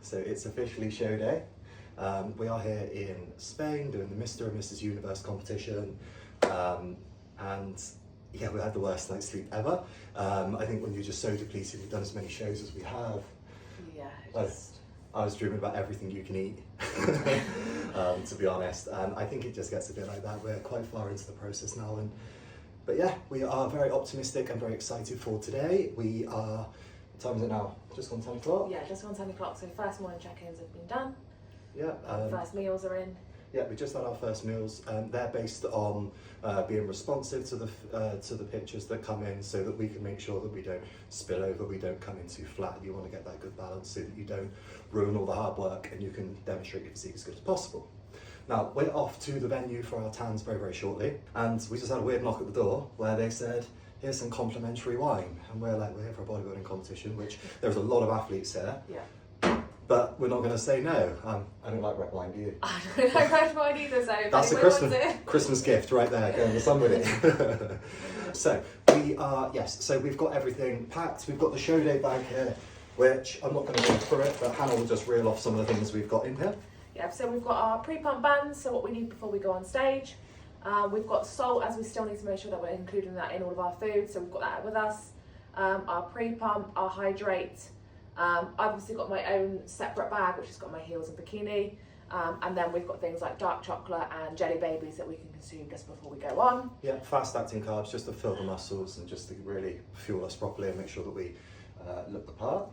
So it's officially show day. We are here in Spain doing the Mr. and Mrs. Universe competition. And yeah, we had the worst night's sleep ever. I think when you're just so depleted, we've done as many shows as we have. Yeah, I was dreaming about everything you can eat, to be honest. And I think it just gets a bit like that. We're quite far into the process now. But yeah, we are very optimistic and very excited for today. We are, what time is it now? Just gone 10 o'clock? Yeah, just gone 10 o'clock. So first morning check-ins have been done. Yeah. First meals are in. Yeah, we just had our first meals. They're based on being responsive to the pictures that come in, so that we can make sure that we don't spill over, we don't come in too flat. You want to get that good balance so that you don't ruin all the hard work and you can demonstrate your physique as good as possible. Now, we're off to the venue for our tans very, very shortly, and we just had a weird knock at the door where they said, here's some complimentary wine. And we're like, we're here for a bodybuilding competition, which there's a lot of athletes here. Yeah. But we're not going to say no. I don't like red wine, do you? I don't like red wine either, so that's a Christmas gift right there, going to somebody. So we are, yes, so we've got everything packed. We've got the show day bag here, which I'm not going to go through it, but Hannah will just reel off some of the things we've got in here. Yeah, so we've got our pre-pump bands, so what we need before we go on stage. We've got salt, as we still need to make sure that we're including that in all of our food, so we've got that with us. Our pre-pump, our hydrate. I've obviously got my own separate bag, which has got my heels and bikini. And then we've got things like dark chocolate and jelly babies that we can consume just before we go on. Yeah, fast acting carbs just to fill the muscles and just to really fuel us properly and make sure that we look the part.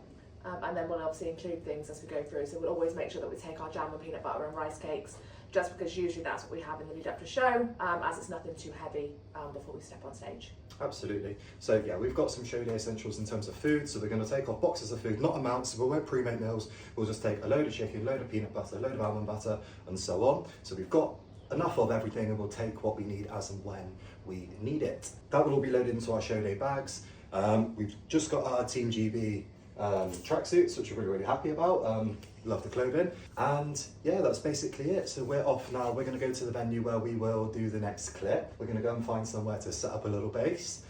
And then we'll obviously include things as we go through. So we'll always make sure that we take our jam and peanut butter and rice cakes, just because usually that's what we have in the lead up to show, as it's nothing too heavy before we step on stage. Absolutely. So yeah, we've got some show day essentials in terms of food. So we're going to take off boxes of food, not amounts, so we won't pre-make meals. We'll just take a load of chicken, load of peanut butter, load of almond butter, and so on. So we've got enough of everything, and we'll take what we need as and when we need it. That will all be loaded into our show day bags. We've just got our Team GB tracksuits, which we're really, really happy about. Love the clothing. And yeah, that's basically it. So we're off now. We're going to go to the venue where we will do the next clip. We're going to go and find somewhere to set up a little base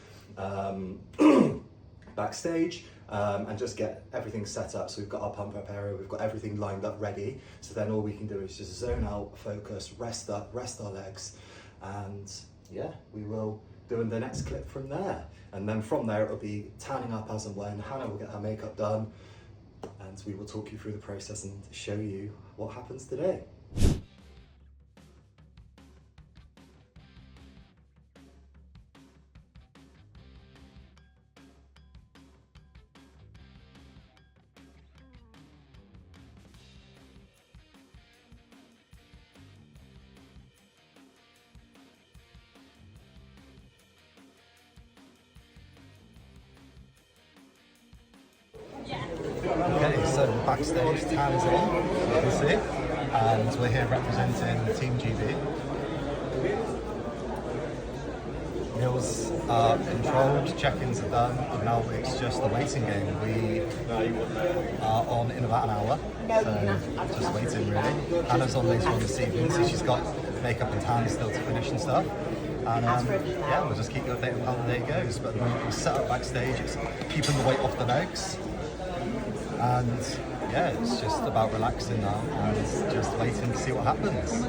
backstage, and just get everything set up. So we've got our pump up area, we've got everything lined up ready. So then all we can do is just zone out, focus, rest up, rest our legs, and yeah, we will do the next clip from there. And then from there it'll be tanning up as and when. Hannah will get her makeup done, and we will talk you through the process and show you what happens today. Okay, so backstage, tan is in, you can see, and we're here representing Team GB. Meals are controlled, check-ins are done, and now it's just the waiting game. We are on in about an hour, so just waiting really. Hannah's on later on this evening, so she's got makeup and tan still to finish and stuff. And yeah, we'll just keep you updated on how the day goes. But we're set up backstage, it's keeping the weight off the legs. And yeah, it's just about relaxing now and just waiting to see what happens.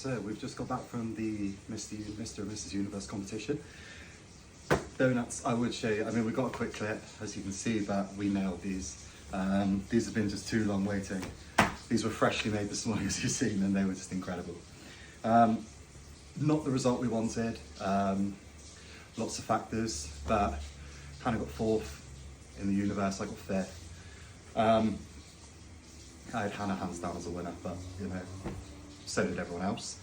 so we've just got back from the Mr. and Mrs. Universe competition. Donuts, I would show you. I mean, we got a quick clip, as you can see, but we nailed these. These have been just too long waiting. These were freshly made this morning, as you've seen, and they were just incredible. Not the result we wanted. Lots of factors, but kind of got fourth in the universe. I got fifth. I had Hannah hands down as a winner, but you know, so did everyone else.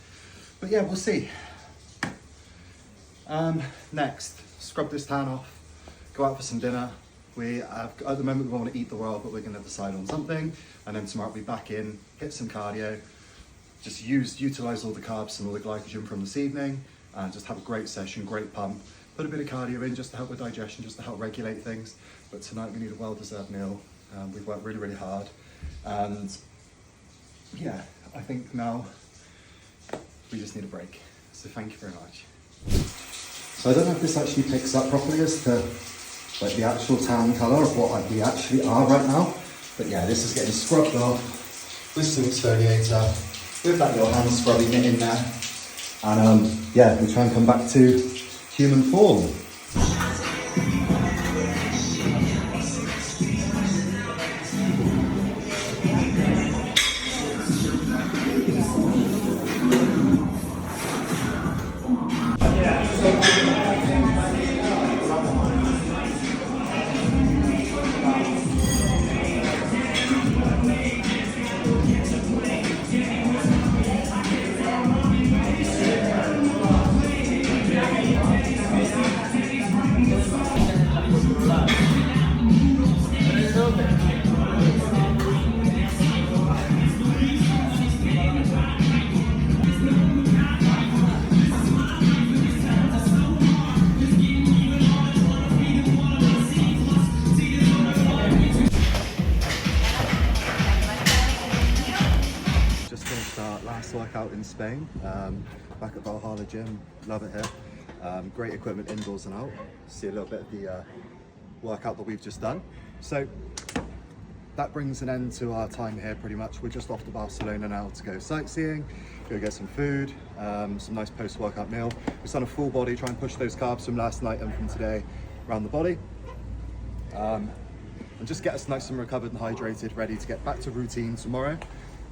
But yeah, we'll see. Next, scrub this tan off, go out for some dinner. At the moment we want to eat the world, but we're going to decide on something, and then tomorrow we'll be back in, hit some cardio, just utilise all the carbs and all the glycogen from this evening, and just have a great session, great pump. Put a bit of cardio in just to help with digestion, just to help regulate things. But tonight we need a well-deserved meal. We've worked really, really hard. And yeah, I think now we just need a break. So thank you very much. So I don't know if this actually picks up properly as to like the actual tan colour of what we actually are right now. But yeah, this is getting scrubbed off with some exfoliator, with that little hand scrubby bit in there. And yeah, we try and come back to human form. Workout in Spain, back at Valhalla Gym, love it here. Great equipment indoors and out. See a little bit of the workout that we've just done. So that brings an end to our time here pretty much. We're just off to Barcelona now to go sightseeing, go get some food, some nice post-workout meal. We've done a full body, try and push those carbs from last night and from today around the body. And just get us nice and recovered and hydrated, ready to get back to routine tomorrow.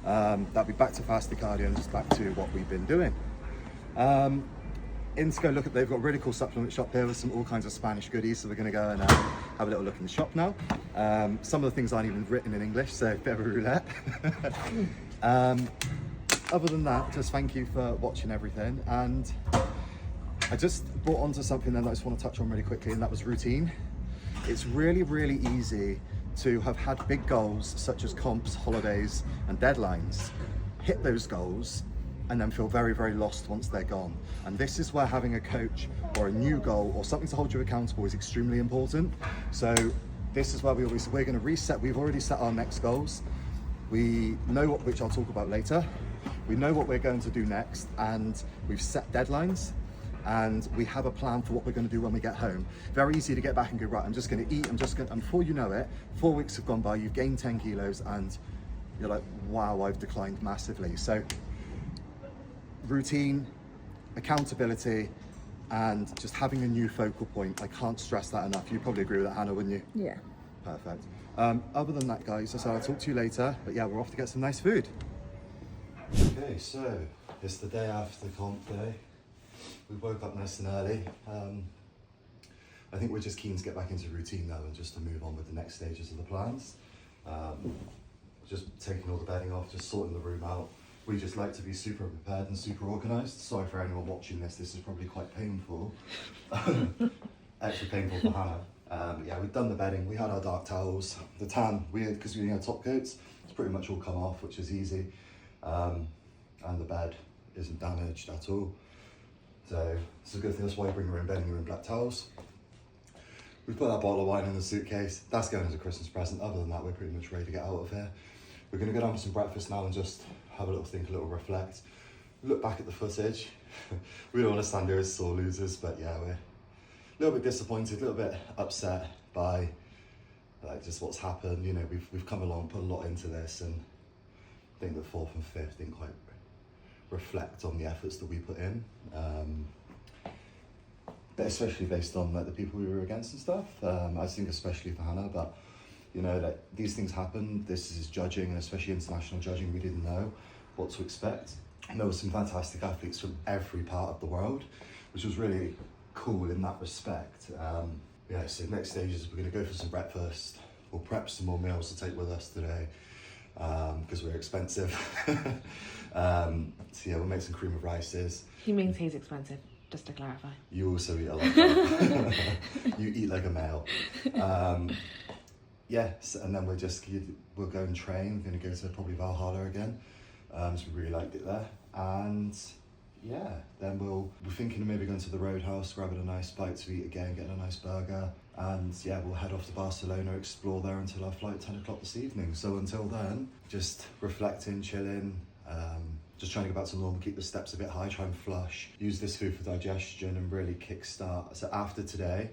That'll be back to fasted cardio and just back to what we've been doing. In to go look at, they've got a really cool supplement shop here with some all kinds of Spanish goodies, so we're going to go and have a little look in the shop now. Some of the things aren't even written in English, so bit of a roulette. Other than that, just thank you for watching everything, and I just brought onto something then that I just want to touch on really quickly, and that was routine. It's really, really easy to have had big goals such as comps, holidays and deadlines, hit those goals and then feel very, very lost once they're gone. And this is where having a coach or a new goal or something to hold you accountable is extremely important. So this is where we're going to reset. We've already set our next goals. We know which I'll talk about later. We know what we're going to do next, and we've set deadlines. And we have a plan for what we're going to do when we get home. Very easy to get back and go, right, I'm just going to eat, and before you know it, 4 weeks have gone by, you've gained 10 kilos, and you're like, wow, I've declined massively. So routine, accountability, and just having a new focal point. I can't stress that enough. You probably agree with that, Hannah, wouldn't you? Yeah. Perfect. Other than that, guys, so I'll talk to you later, but yeah, we're off to get some nice food. Okay, so it's the day after the comp day. We woke up nice and early. I think we're just keen to get back into routine now and just to move on with the next stages of the plans. Just taking all the bedding off, just sorting the room out. We just like to be super prepared and super organised. Sorry for anyone watching this is probably quite painful. Extra painful for Hannah. Yeah, we've done the bedding, we had our dark towels. The tan, because we had top coats, it's pretty much all come off, which is easy. And the bed isn't damaged at all. So it's a good thing, that's why you bring your own bedding, your own black towels. We put that bottle of wine in the suitcase. That's going as a Christmas present. Other than that, we're pretty much ready to get out of here. We're going to go down for some breakfast now and just have a little think, a little reflect. Look back at the footage. We don't want to stand here as sore losers, but yeah, we're a little bit disappointed, a little bit upset by just what's happened. You know, we've come along, put a lot into this, and I think the 4th and 5th didn't quite reflect on the efforts that we put in. But especially based on like the people we were against and stuff. I think especially for Hannah, but you know, like these things happen. This is judging, and especially international judging, we didn't know what to expect. And there were some fantastic athletes from every part of the world, which was really cool in that respect. Yeah, so next stage is we're gonna go for some breakfast. We'll prep some more meals to take with us today, because we're expensive. So yeah, we'll make some cream of rices. He means he's expensive, just to clarify. You also eat a lot. Of you eat like a male. Yes, and then we'll go and train. We're going to go to probably Valhalla again. So we really liked it there. And yeah, then we're thinking of maybe going to the Roadhouse, grabbing a nice bite to eat again, getting a nice burger. And yeah, we'll head off to Barcelona, explore there until our flight at 10 o'clock this evening. So until then, just reflecting, chilling, just trying to go back to normal, keep the steps a bit high, try and flush, use this food for digestion and really kickstart. So after today,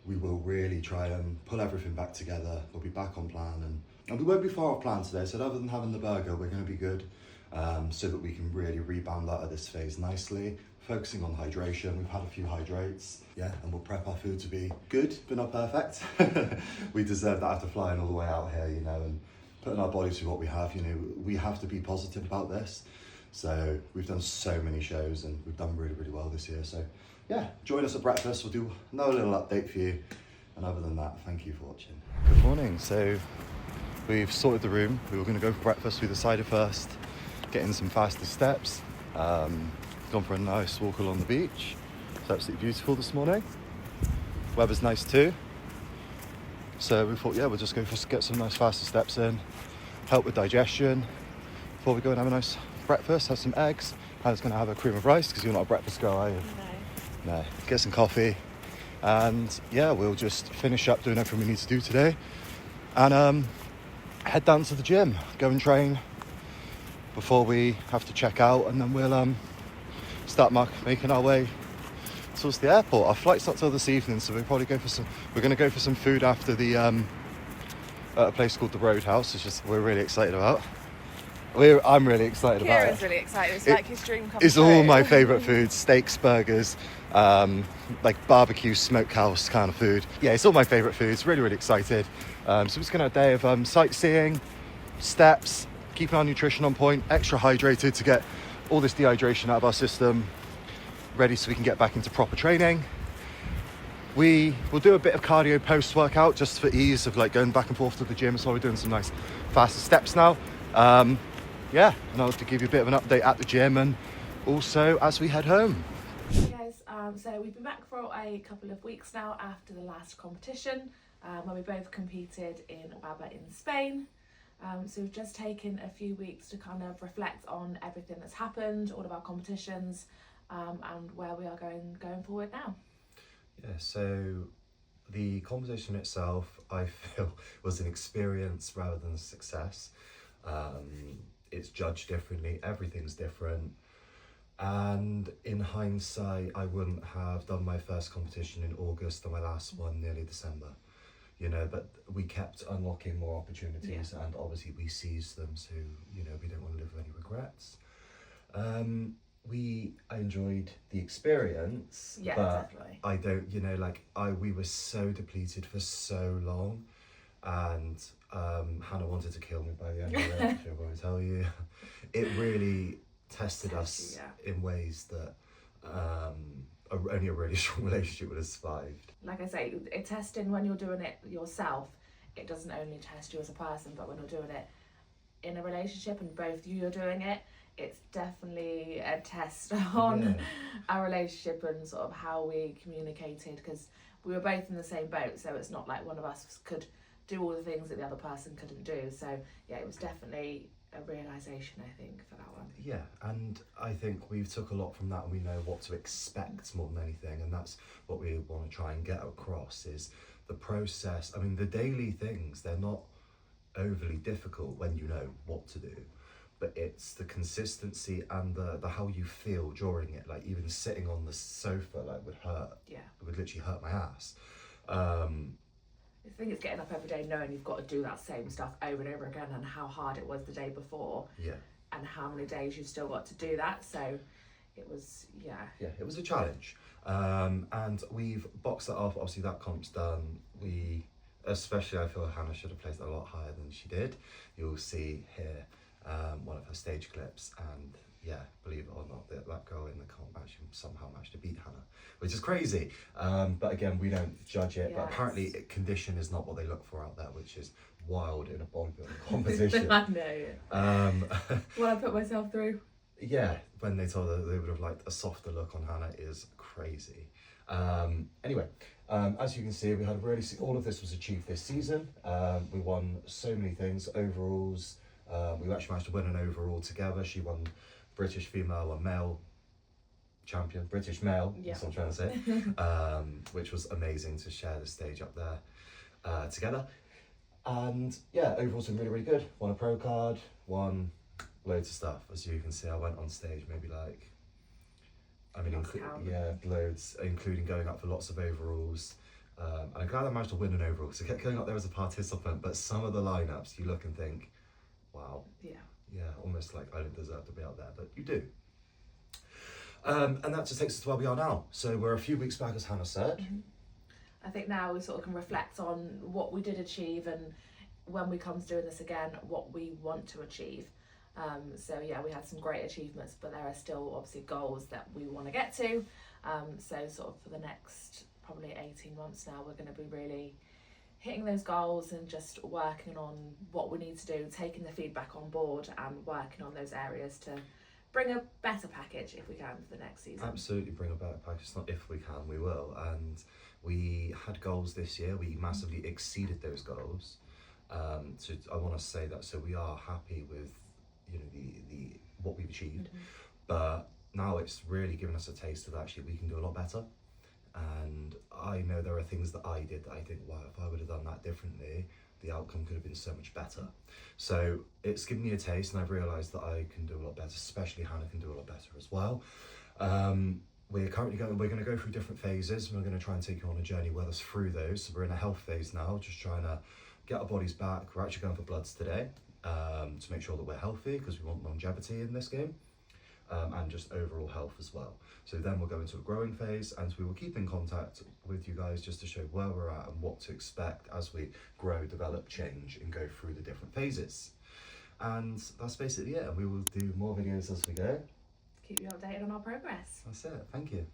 we will really try and pull everything back together. We'll be back on plan and we won't be far off plan today. So other than having the burger, we're going to be good, so that we can really rebound out of this phase nicely. Focusing on hydration, we've had a few hydrates, yeah, and we'll prep our food to be good, but not perfect. We deserve that after flying all the way out here, you know, and putting our bodies through what we have, you know, we have to be positive about this. So we've done so many shows and we've done really, really well this year. So yeah, join us at breakfast. We'll do another little update for you. And other than that, thank you for watching. Good morning. So we've sorted the room. We were going to go for breakfast. We decided first, get in some faster steps. Gone for a nice walk along the beach. It's absolutely beautiful this morning. Weather's nice too. So we thought, yeah, we'll just get some nice faster steps in, help with digestion before we go and have a nice breakfast, have some eggs. Hannah's going to have a cream of rice because you're not a breakfast girl, are you? No. Get some coffee, and yeah, we'll just finish up doing everything we need to do today and head down to the gym, go and train before we have to check out, and then we'll start making our way towards the airport. Our flight's not till this evening, so we're going to go for some food after the at a place called the Roadhouse, which we're really excited about. I'm really excited about it. Kieran's really excited. It's like his dream come It's true. all my favourite foods, steaks, burgers, like barbecue, smokehouse kind of food. Yeah, it's all my favourite foods, really, really excited. So we're just going to have a day of sightseeing, steps, keeping our nutrition on point, extra hydrated to get all this dehydration out of our system, ready so we can get back into proper training. We will do a bit of cardio post-workout just for ease of like going back and forth to the gym, so we're doing some nice faster steps now. Yeah, and I'll have to give you a bit of an update at the gym and also as we head home. Hey guys, so we've been back for a couple of weeks now after the last competition, where we both competed in Baba in Spain. So we've just taken a few weeks to kind of reflect on everything that's happened, all of our competitions, and where we are going forward now. Yeah, so the competition itself, I feel, was an experience rather than a success. It's judged differently, everything's different, and in hindsight I wouldn't have done my first competition in August and my last one nearly December, you know, but we kept unlocking more opportunities, and obviously we seized them, so you know, we don't want to live with any regrets. I enjoyed the experience, but definitely. I don't, you know, like we were so depleted for so long, and Hannah wanted to kill me by the end of it, which I won't tell you. It really tested us in ways that only a really strong relationship would have survived. Like I say, it's testing when you're doing it yourself. It doesn't only test you as a person, but when you're doing it in a relationship and both you're doing it, it's definitely a test on our relationship and sort of how we communicated, because we were both in the same boat, so it's not like one of us could do all the things that the other person couldn't do. So yeah, it was definitely a realisation, I think, for that one. Yeah, and I think we took a lot from that, and we know what to expect more than anything, and that's what we want to try and get across, is the process. I mean, the daily things, they're not overly difficult when you know what to do, but it's the consistency and the how you feel during it. Like even sitting on the sofa would hurt. Yeah, it would literally hurt my ass. I think it's getting up every day knowing you've got to do that same stuff over and over again, and how hard it was the day before. Yeah. and how many days you've still got to do that. So it was, yeah, it was a challenge, and we've boxed that off. Obviously that comp's done. Especially I feel Hannah should have placed a lot higher than she did. You'll see here one of her stage clips, and yeah, believe it or not, that girl in the comp actually somehow managed to beat Hannah, which is crazy. But again, we don't judge it. Yeah, but apparently, condition is not what they look for out there, which is wild in a bodybuilding competition. I know. What I put myself through. Yeah, when they told her they would have liked a softer look on Hannah is crazy. Anyway, as you can see, we had all of this was achieved this season. We won so many things, overalls. We actually managed to win an overall together. She won British female and male champion, British male, that's what I'm trying to say, which was amazing to share the stage up there together. And yeah, overall's been really, really good. Won a pro card, won loads of stuff. As you can see, I went on stage maybe like, loads, including going up for lots of overalls. And I'm glad I managed to win an overall, because I kept going up there as a participant, but some of the lineups, you look and think, wow. Yeah, almost like I don't deserve to be out there, but you do. And that just takes us to where we are now. So we're a few weeks back, as Hannah said. I think now we sort of can reflect on what we did achieve, and when we come to doing this again, what we want to achieve. So yeah, we had some great achievements, but there are still obviously goals that we want to get to. So sort of for the next probably 18 months now, we're going to be really hitting those goals and just working on what we need to do, taking the feedback on board and working on those areas to bring a better package if we can for the next season. Absolutely bring a better package. It's not if we can, we will. And we had goals this year. We massively exceeded those goals. So I want to say that, so we are happy with the what we've achieved, but now it's really given us a taste of actually we can do a lot better. And I know there are things that I did that I think, wow, if I would have done that differently, the outcome could have been so much better. So it's given me a taste, and I've realised that I can do a lot better, especially Hannah can do a lot better as well. We're going to go through different phases, and we're going to try and take you on a journey with us through those. So we're in a health phase now, just trying to get our bodies back. We're actually going for bloods today, to make sure that we're healthy, because we want longevity in this game, and just overall health as well. So then we'll go into a growing phase, and we will keep in contact with you guys just to show where we're at and what to expect as we grow, develop, change, and go through the different phases. And that's basically it, and we will do more videos as we go. Keep you updated on our progress. That's it. Thank you.